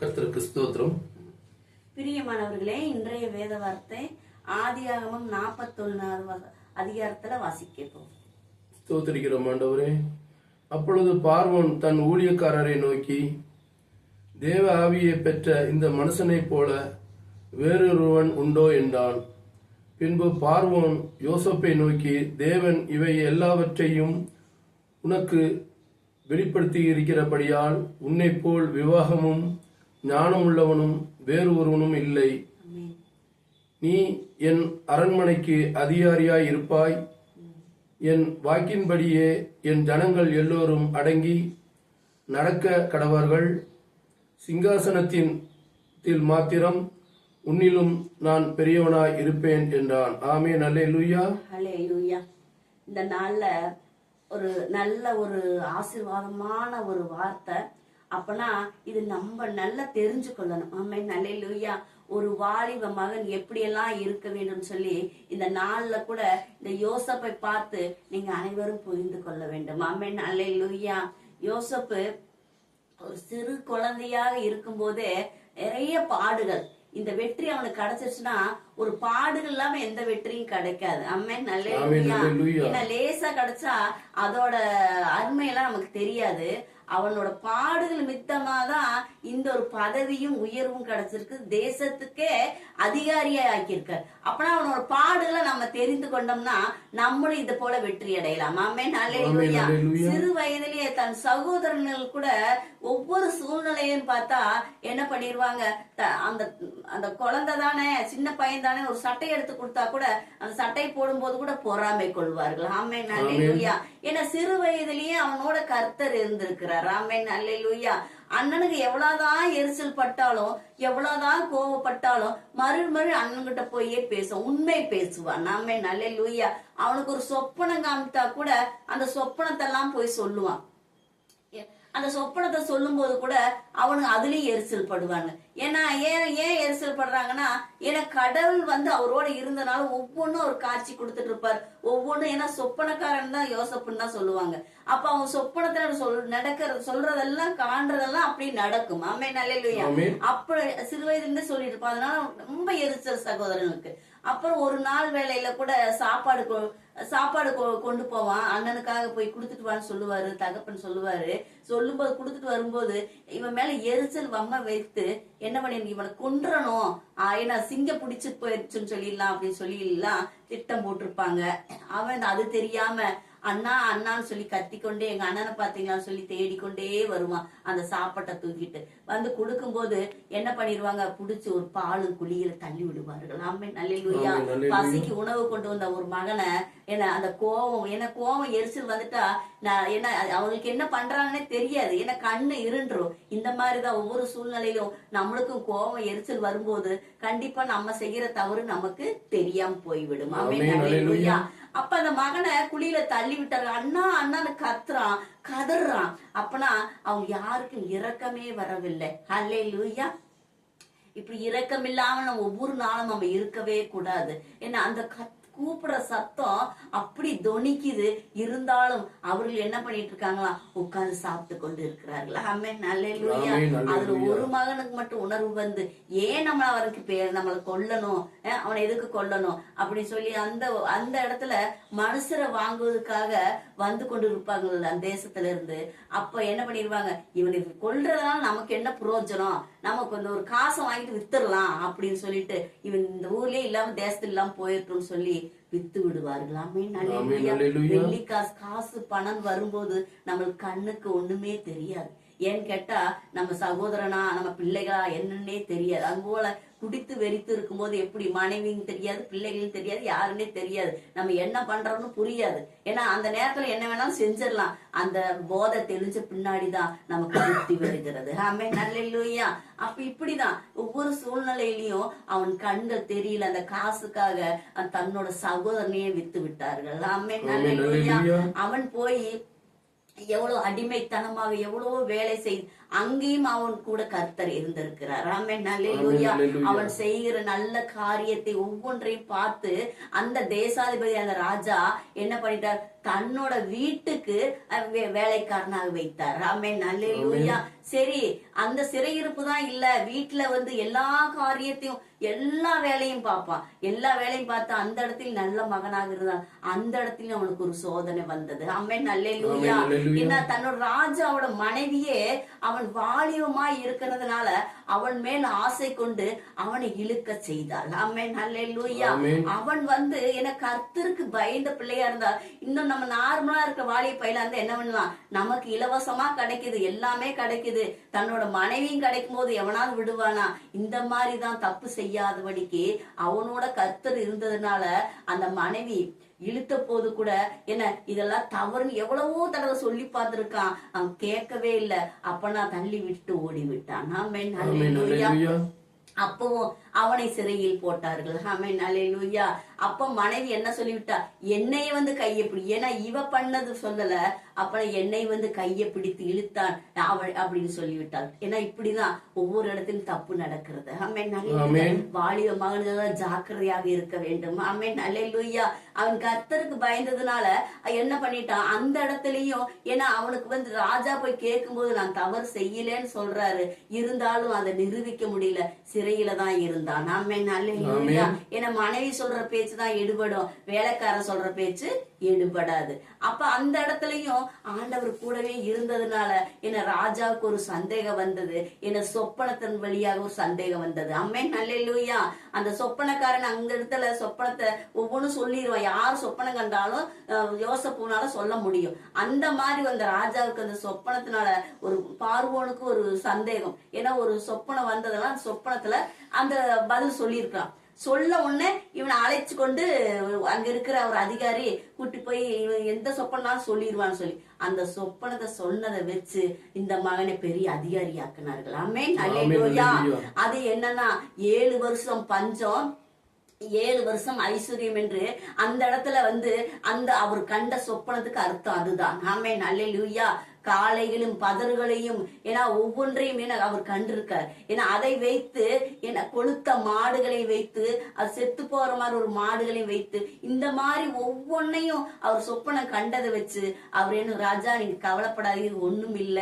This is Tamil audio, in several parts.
கர்த்தருக்கு ஸ்தோத்திரம். பிரியமானவர்களே, இன்றைய வேத வார்த்தை ஆதியாகமம் 41வது அதிகாரத்துல வாசிக்கிறோம். ஸ்தோத்திரிக்கிறோம் ஆண்டவரே. அப்பொழுது பார்வோன் தன் ஊழியக்காரரை நோக்கி, தேவ ஆவியை பெற்ற இந்த மனுஷனைப் போல வேறொருவன் உண்டோ என்றான். பின்பு பார்வோன் யோசேப்பை நோக்கி, தேவன் இவை எல்லாவற்றையும் உனக்கு வெளிப்படுத்தி இருக்கிறபடியால் உன்னைப் போல் விவாகமும் ஞானமுள்ளவனும் வேறு ஒருவனும் இல்லை. நீ என் அரண்மனைக்கு அதிகாரியாய் இருப்பாய். என் வாக்கின்படியே என் ஜனங்கள் எல்லோரும் அடங்கி நடக்க கடவர்கள். சிங்காசனத்தில் மாத்திரம் உன்னிலும் நான் பெரியவனாய் இருப்பேன் என்றான். ஆமென். அல்லேலூயா. அல்லேலூயா. இந்த நாள்ல ஒரு நல்ல ஒரு ஆசீர்வாதமான ஒரு வார்த்தை. அப்பனா இது நம்ம நல்லா தெரிஞ்சு கொள்ளணும். ஆமென். அல்லேலூயா. ஒரு வாலிப மகன் எப்படியெல்லாம் இருக்க வேண்டும் சொல்லி இந்த நாள்ல கூட இந்த யோசேப்பை பார்த்து நீங்க அனைவரும் புரிந்து கொள்ள வேண்டும். ஆமென். அல்லேலூயா. யோசேப்பு ஒரு சிறு குழந்தையாக இருக்கும் போதே நிறைய பாடுகள். இந்த வெற்றி அவனுக்கு கிடைச்சிருச்சுன்னா ஒரு பாடுகள் இல்லாம எந்த வெற்றியும் கிடைக்காது. ஆமென். அல்லேலூயா. ஏன்னா லேசா கிடைச்சா அதோட அருமையெல்லாம் நமக்கு தெரியாது. அவனோட பாடுகள் மித்தமாதான் இந்த ஒரு பதவியும் உயர்வும் கிடைச்சிருக்கு. தேசத்துக்கே அதிகாரியா ஆக்கியிருக்கார். அப்பனா அவனோட பாடுகளை நம்ம தெரிந்து கொண்டோம்னா நம்மளும் இது போல வெற்றி அடையலாம். ஆமென். அல்லேலூயா. சிறு வயதிலேயே தன் சகோதரர்கள் கூட ஒவ்வொரு சூழ்நிலையும் பார்த்தா என்ன பண்ணிருவாங்க, அந்த அந்த குழந்தை தானே, சின்ன பையன் தானே, ஒரு சட்டை எடுத்து கொடுத்தா கூட அந்த சட்டை போடும்போது கூட பொறாமை கொள்வார்கள். ஆமென். அல்லேலூயா. ஏன்னா சிறு வயதிலேயே அவனோட கர்த்தர் இருந்திருக்கிறார். ஆமென். அல்லேலூயா. அண்ணனுக்கு எவ்வளவுதான் எரிச்சல் பட்டாலும் எவ்வளவுதான் கோவப்பட்டாலும் மறு அண்ணன்கிட்ட போயே பேசும், உண்மை பேசுவான். ஆமென். அல்லேலூயா. அவனுக்கு ஒரு சொப்பனம் காமித்தா கூட அந்த சொப்பனத்தை எல்லாம் போய் சொல்லுவான். அந்த சொப்பனத்தை சொல்லும் போது கூட அவனுக்கு அதுலயும் எரிச்சல் படுவாங்க. ஏன்னா ஏன் எரிச்சல் படுறாங்கன்னா, ஏன்னா கடவுள் அவரோட இருந்தனால ஒவ்வொன்னும் ஒரு காட்சி கொடுத்துட்டு இருப்பார். ஒவ்வொன்னும் ஏன்னா சொப்பனக்காரன் தான் யோசப்புன்னு தான் சொல்லுவாங்க. அப்ப அவன் சொப்பனத்துல சொல்றதெல்லாம் காண்றதெல்லாம் அப்படி நடக்கும். ஆமென். அல்லேலூயா. அப்ப சிறு வயதுல இருந்து சொல்லிட்டு இருப்பான். அதனால ரொம்ப எரிச்சல் சகோதரனுக்கு. அப்புறம் ஒரு நாள் வேலையில கூட சாப்பாடு கொண்டு போவான். அண்ணனுக்காக போய் கொடுத்துட்டு வான்னு சொல்லுவாரு, தகப்பன் சொல்லுவாரு. சொல்லும்போது கொடுத்துட்டு வரும்போது இவன் மேல எரிச்சல் வம்ம வைத்து என்ன பண்ணி இவனை கொன்றணும், ஏன்னா சிங்க பிடிச்சு போயிடுச்சுன்னு சொல்லிடலாம் அப்படின்னு சொல்லிடலாம் திட்டம் போட்டிருப்பாங்க. அவன் அது தெரியாம அண்ணா அண்ணான்னு சொல்லி கத்திக்கொண்டே எங்க அண்ணனை பாத்தீங்களான்னு சொல்லி தேடிக்கொண்டே வருவான். அந்த சாப்பாட்டை தூக்கிட்டு வந்து கொடுக்கும் போது என்ன பண்ணிடுவாங்க, புடிச்சு ஒரு பாலும் குழியில தள்ளி விடுவார்கள். ஆமென். அல்லேலூயா. பசிக்கு உணவு கொண்டு வந்த ஒரு மகனை என்ன அந்த கோவம் எரிச்சல் வந்துட்டா என்ன அவங்களுக்கு என்ன பண்றாங்கன்னே தெரியாது. ஏன்னா கண்ணு இருண்டுரும். இந்த மாதிரிதான் ஒவ்வொரு சூழ்நிலையிலும் நம்மளுக்கும் கோவம் எரிச்சல் வரும்போது கண்டிப்பா நம்ம செய்யற தவறு நமக்கு தெரியாம போய்விடும். ஆமென். அல்லேலூயா. அப்ப அந்த மகனை குழியில தள்ளி விட்டாரு. அண்ணா அண்ணான்னு கதறான். அப்பனா அவங்க யாருக்கும் இரக்கமே வரவில்லை. அல்லேலூயா. இப்படி இரக்கம் இல்லாம நம்ம ஒவ்வொரு நாளும் நம்ம இருக்கவே கூடாது. ஏன்னா அந்த கூப்பிடுற சத்தம் அப்படி தொனிக்குது. இருந்தாலும் அவர்கள் என்ன பண்ணிட்டு இருக்காங்களா, உட்கார்ந்து சாப்பிட்டு கொண்டு இருக்கிறார்கள். ஆமென். அல்லேலூயா. அதுல ஒரு மகனுக்கு மட்டும் உணர்வு வந்து ஏன் நம்மளை கொல்லணும், அவனை எதுக்கு கொல்லணும் அப்படின்னு சொல்லி அந்த இடத்துல மனுஷரை வாங்குவதற்காக வந்து கொண்டு இருப்பாங்க அந்த தேசத்துல இருந்து. அப்ப என்ன பண்ணிருவாங்க, இவனுக்கு கொல்றதுனால நமக்கு என்ன பிரயோஜனம், நமக்கு ஒரு காசை வாங்கிட்டு வித்துடலாம் அப்படின்னு சொல்லிட்டு இவன் இந்த ஊர்லயே இல்லாம தேசத்துல இல்லாம போயிட்டோம்னு சொல்லி வித்து விடுவார்கள். ஆமென். அல்லேலூயா. வெள்ளி காசு பணம் வரும்போது நம்மளுக்கு கண்ணுக்கு ஒண்ணுமே தெரியாது. ஏன்னு கேட்டா நம்ம சகோதரனா நம்ம பிள்ளைகளா என்னன்னே தெரியாது. அதுபோல குடித்து வெறித்து இருக்கும் போது எப்படி மனைவியும் தெரியாது, பிள்ளைகளும் தெரியாது, யாருன்னே தெரியாது. நம்ம என்ன பண்றோம்னு புரியாது. ஏன்னா அந்த நேரத்துல என்ன வேணாலும் செஞ்சிடலாம். அந்த போதை தெளிஞ்ச பின்னாடிதான் நமக்கு புத்தி வருகிறது. ஆமென். அல்லேலூயா. அப்ப இப்படிதான் ஒவ்வொரு சூழ்நிலையிலயும் அவன் கண்கள் தெரியல, அந்த காசுக்காக தன்னோட சகோதரனையே வித்து விட்டார்கள். ஆமென். அல்லேலூயா. அவன் போய் எவ்வளவு அடிமைத்தனமாக எவ்வளவோ வேலை செய்து அங்கேயும் அவன் கூட கர்த்தர் இருந்திருக்கிறார். ஆமென். அல்லேலூயா. அவன் செய்கிற நல்ல காரியத்தை ஒவ்வொன்றையும் பார்த்து அந்த தேசாதிபதி அந்த ராஜா என்ன பண்ணிட்டார், தன்னோட வீட்டுக்கு வேலைக்காரனாக வைத்தார். ஆமென் அல்லேலூயா. சரி, அந்த சிறையிருப்பு தான் இல்ல, வீட்டுல எல்லா காரியத்தையும் எல்லா வேலையும் பார்ப்பான். எல்லா வேலையும் பார்த்தா அந்த இடத்துல நல்ல மகனாக இருந்தான். அந்த இடத்துல அவனுக்கு ஒரு சோதனை வந்தது. ஆமென் அல்லேலூயா. என்ன, தன்னோட ராஜாவோட மனைவியே அவன் வாலிபமாய் இருக்கிறதுனால அவன் மேல் ஆசை கொண்டு அவனை இழுக்க செய்தாள். ஆமென் அல்லேலூயா. அவன் என்ன கர்த்தருக்கு பயந்த பிள்ளையா இருந்தா, இன்னும் நம்ம நார்மலா இருக்க வாலிய பையில இருந்தா என்ன பண்ணலாம், நமக்கு இலவசமா கிடைக்குது, எல்லாமே கிடைக்குது, தன்னோட மனைவியும் கிடைக்கும் போது எவனாவது விடுவானா? இந்த மாதிரிதான் தப்பு செய்யாதபடிக்கு அவனோட கர்த்தர் இருந்ததுனால அந்த மனைவி இழுத்த போது கூட இதெல்லாம் தவறுன்னு எவ்வளவோ தடவை சொல்லி பார்த்திருக்கான். அவன் கேட்கவே இல்லை. அப்ப நான் தள்ளி விட்டு ஓடி விட்டான். ஆமென் அல்லேலூயா. அப்பவும் அவனை சிறையில் போட்டார்கள். ஆமென் அல்லேலூயா. அப்ப மனைவி என்ன சொல்லிவிட்டா, என்னை கையை பிடி, ஏன்னா இவ பண்ணது சொல்லல, அப்ப என்னை கையை பிடித்து இழுத்தான் அவள் அப்படின்னு சொல்லிவிட்டாள். ஏன்னா இப்படிதான் ஒவ்வொரு இடத்திலும் தப்பு நடக்கிறது. ஆமென் அல்லேலூயா. வாலிப மகன்கள் ஜாக்கிரதையாக இருக்க வேண்டும். ஆமென் அல்லேலூயா. அவன் கர்த்தருக்கு பயந்ததுனால என்ன பண்ணிட்டான், அந்த இடத்துலயும், ஏன்னா அவனுக்கு ராஜா போய் கேட்கும் போது நான் தவறு செய்யலன்னு சொல்றாரு, இருந்தாலும் அதை நிரூபிக்க முடியல, சிறையில தான் இருந்தான். ஆமென் அல்லேலூயா. ஏன்னா மனைவி சொல்ற பேச்சு தான் எடுபடும், வேலைக்காரன் சொல்ற பேச்சு எடுபடாது. அப்ப அந்த இடத்துலயும் ஆண்டவர் கூடவே இருந்ததுனால ராஜாவுக்கு ஒரு சந்தேகம் வந்தது. சொப்பனத்தின் வழியாக ஒரு சந்தேகம் வந்தது. ஆமென் அல்லேலூயா. அந்த சொப்பனக்காரன் அந்த இடத்துல சொப்பனத்தை ஒவ்வொன்றும் சொல்லிடுவான். யார் சொப்பனம் கண்டாலும் யோசப்புனால சொல்ல முடியும். அந்த மாதிரி அந்த ராஜாவுக்கு அந்த சொப்பனத்தினால ஒரு பார்வோனுக்கு ஒரு சந்தேகம். ஏன்னா ஒரு சொப்பனம் வந்ததெல்லாம் சொப்பனத்துல அந்த பதில் சொல்லியிருக்கான். சொல்ல உடனே இவனை அழைச்சு கொண்டு அங்க இருக்கிற ஒரு அதிகாரி கூட்டி போய் இவன் எந்த சொப்பனாலும் சொல்லிடுவான்னு சொல்லி அந்த சொப்பனத்தை சொன்னதை வச்சு இந்த மகனை பெரிய அதிகாரி ஆக்கினார்கள். ஆமென் அல்லேலூயா. அது என்னன்னா 7 வருஷம் பஞ்சம், 7 வருஷம் ஐஸ்வர்யம் என்று அந்த இடத்துல அந்த அவர் கண்ட சொப்பனத்துக்கு அர்த்தம் அதுதான். ஆமென் அல்லேலூயா. காளைகளும் பதறுகளையும் ஒவ்வொன்றையும் அவர் கண்டிருக்கார். அதை வைத்து கொளுத்த மாடுகளை வைத்து, அது செத்து போற மாதிரி ஒரு மாடுகளை வைத்து, இந்த மாதிரி ஒவ்வொன்னையும் அவர் சொப்பனம் கண்டதை வச்சு அவர் ராஜா நீங்க கவலைப்படாதீங்க, ஒண்ணும் இல்ல,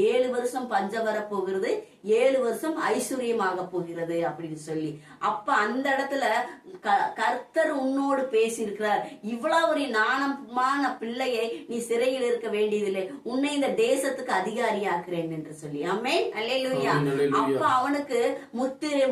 7 வருஷம் பஞ்சம் வர போகிறது, 7 வருஷம் ஐஸ்வர்யமாக போகிறது அப்படின்னு சொல்லி, அப்ப அந்த இடத்துல கர்த்தர் உன்னோடு பேசி இருக்கிறார். இவ்வளவு ஒரு நாணமான பிள்ளையை நீ சிறையில் இருக்க வேண்டியதில்லை, உன்னை இந்த தேசத்துக்கு அதிகாரி ஆக்குறேன் என்று சொல்லி. ஆமென் அல்லேலூயா. அப்ப அவனுக்கு முத்திரை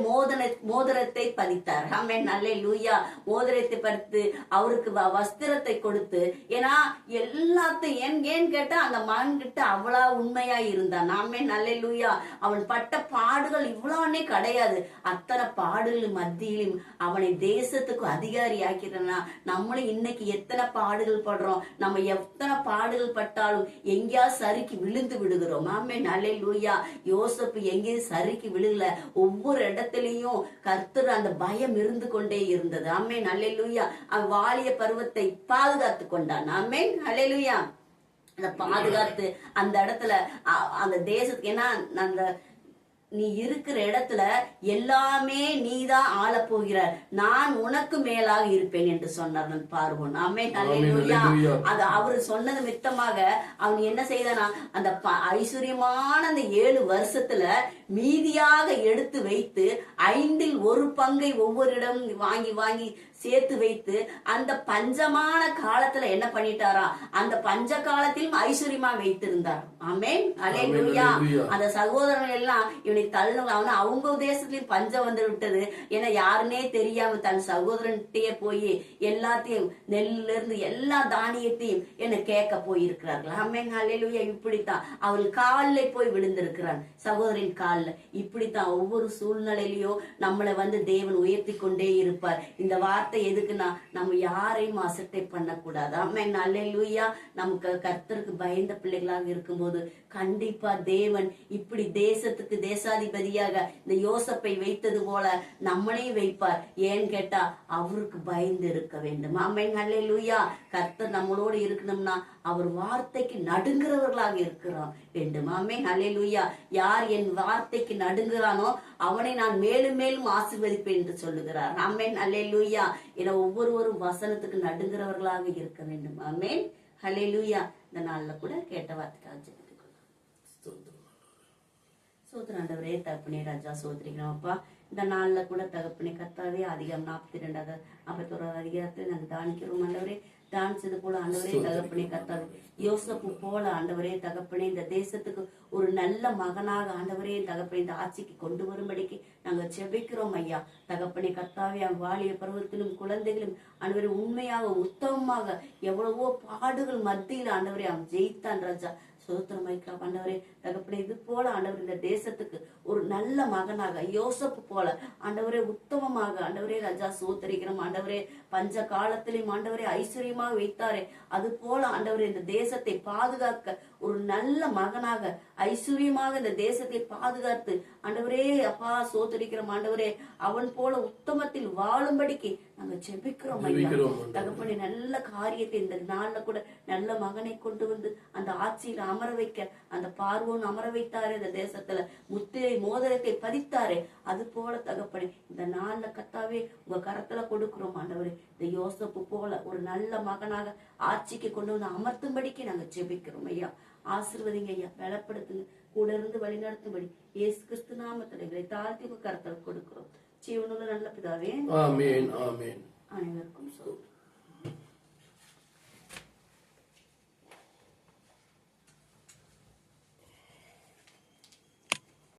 மோதிரத்தை பதித்தார். ஆமென் அல்லேலூயா. மோதிரத்தை பதித்து அவருக்கு வஸ்திரத்தை கொடுத்து, ஏன்னா எல்லாத்தையும் ஏன் கேட்டா அந்த மகன் கிட்ட அவ்வளவு உண்மையா இருந்தான். ஆமென் அல்லேலூயா. அவன் பட்ட பாடுகள் இவ்வளவுனே கிடையாது. அத்தனை பாடுகள் மத்தியிலும் அவனை தேசத்துக்கு அதிகாரி ஆக்கிறனா, நம்மளும் இன்னைக்கு எத்தனை பாடுகள் படுறோம், நம்ம எத்தனை பாடுகள் பட்டாலும் எங்கேயா சறுக்கி விழுந்து விடுகிறோம். ஆமென் அல்லேலூயா. யோசேப்பு எங்கேயும் சறுக்கி விழுகல, ஒவ்வொரு இடத்துலயும் கர்த்தர் அந்த பயம் இருந்து கொண்டே இருந்தது. ஆமென் அல்லேலூயா. அவன் வாலிய பருவத்தை பாதுகாத்து கொண்டான். ஆமென் அல்லேலூயா. அந்த பாதுகாத்து அந்த இடத்துல அந்த தேசத்துக்கு, ஏன்னா அந்த நீ இருக்கிற இடத்துல எல்லாமே நீதான் ஆள போகிறார், நான் உனக்கு மேலாக இருப்பேன் என்று சொன்னார் பார்வோன். ஆமென் அல்லேலூயா. அது அவரு சொன்னது மித்தமாக அவன் என்ன செய்தானா, அந்த ஐஸ்வர்யமான அந்த 7 வருஷத்துல மீதியாக எடுத்து வைத்து 5இல் 1 பங்கை ஒவ்வொரு இடம் வாங்கி வாங்கி சேர்த்து வைத்து அந்த பஞ்சமான காலத்துல என்ன பண்ணிட்டாரா, அந்த பஞ்ச காலத்திலும் ஐஸ்வர்யமா வைத்திருந்தார். ஆமென் அல்லேலூயா. அந்த சகோதரர்கள் எல்லாம் இவனை தள்ளுங்க, அவங்க தேசத்திலயும் பஞ்சம் வந்து விட்டது, ஏன்னா யாருன்னே தெரியாம தன் சகோதரன்கிட்டயே போய் எல்லாத்தையும் நெல்ல இருந்து எல்லா தானியத்தையும் என்ன கேட்க போயிருக்கிறார்கள். ஆமென் அல்லேலூயா. இப்படித்தான் அவள் காலில் போய் விழுந்திருக்கிறான், சகோதரின் காலில். இப்படித்தான் ஒவ்வொரு சூழ்நிலையிலயும் நம்மளை தேவன் உயர்த்தி கொண்டே இருப்பார். இந்த வார்த்தை எதுக்குன்னா, நம்ம யாரையும் அசட்டை பண்ணக்கூடாது. ஆமென் அல்லேலூயா. நமக்கு கர்த்தருக்கு பயந்த பிள்ளைகளாக இருக்கும்போது கண்டிப்பா தேவன் இப்படி தேசத்துக்கு தேசாதிபதியாக இந்த யோசேப்பை வைத்தது போல நம்மளையும் வைப்பார். ஏன்னு கேட்டா அவருக்கு பயந்து இருக்க வேண்டும். ஆமென் அல்லேலூயா. கர்த்தர் நம்மளோடு இருக்கணும்னா அவர் வார்த்தைக்கு நடுங்குறவர்களாக இருக்கிறோம் வேண்டும். ஆமென் அல்லேலூயா. யார் என் வார்த்தைக்கு நடுங்குறானோ அவனை நான் மேலும் மேலும் ஆசீர்வதிப்பேன் என்று சொல்லுகிறார். ஆமென் அல்லேலூயா. என ஒவ்வொருவரும் வசனத்துக்கு நடுங்குறவர்களாக இருக்க வேண்டும். ஆமென் ஹல்லேலூயா. இந்த நாள்ல கூட கேட்ட வார்த்தைக்காக ஜெபித்துக்கொள்ளும். சோதர ஆண்டவரே தகப்பனே ராஜா சோதரிக்கிறோம் அப்பா. இந்த நாள்ல கூட தகப்பனே கர்த்தாவே அதிகம் 42 51 அதிகாரத்துல நாங்க தானிக்கிறோம் ஆண்டவரே. தானிச்சது போல ஆண்டவரே தகப்பனே கர்த்தாவே யோசப்பு போல ஆண்டவரே தகப்பனே இந்த தேசத்துக்கு ஒரு நல்ல மகனாக ஆண்டவரே தகப்பனே இந்த ஆட்சிக்கு கொண்டு வரும்படிக்கு நாங்க செபிக்கிறோம் ஐயா. தகப்பனே கர்த்தாவே வாலிய பருவத்திலும் குழந்தைகளும் ஆண்டவரே உண்மையாக உத்தமமாக எவ்வளவோ பாடுகள் மத்தியில் ஆண்டவரே அவன் ஜெயித்தான் ராஜா. சோத்திரமைக்கா ஆண்டவரே தகப்பனே இது போல ஆண்டவர் இந்த தேசத்துக்கு ஒரு நல்ல மகனாக யோசப்பு போல ஆண்டவரே உத்தமமாக ஆண்டவரே ராஜா சோத்தரிக்கிறோம் ஆண்டவரே. பஞ்ச காலத்திலையும் ஆண்டவரே ஐஸ்வர்யமாக வைத்தாரே அது போல ஆண்டவரே இந்த தேசத்தை பாதுகாக்க ஒரு நல்ல மகனாக ஐஸ்வர்யமாக இந்த தேசத்தை பாதுகாத்து ஆண்டவரே அப்பா சோத்தரிக்கிறோம் ஆண்டவரே. அவன் போல உத்தமத்தில் வாழும்படிக்கு நாங்க செபிக்கிறோம் ஐயா. தகப்பனே நல்ல காரியத்தை இந்த நாள்ல கூட நல்ல மகனை கொண்டு வந்து அந்த ஆட்சியில் அமர வைக்க அந்த பார்வோன் அமர வைத்தாரு. இந்த தேசத்துல முத்திரை மோதிரத்தை பதித்தாரு. அது போல தகப்பனே இந்த நாள்ல கத்தாவே உங்க கரத்துல கொடுக்கிறோம் ஆண்டவரே. இந்த யோசப்பு போல ஒரு நல்ல மகனாக ஆட்சிக்கு கொண்டு வந்து அமர்த்தும்படிக்கு நாங்க ஜெபிக்கிறோம் ஐயா. ஆசீர்வதிங்க ஐயா, பலப்படுத்துங்க, கூட இருந்து வழி நடத்தும்படி இயேசு கிறிஸ்து நாமத்தில் எங்களை தாழ்த்தி உங்க கரத்துல கொடுக்கிறோம். ஜீவனுள்ள நல்ல பிதாவே, ஆமென் ஆமென். அனைவருக்கும்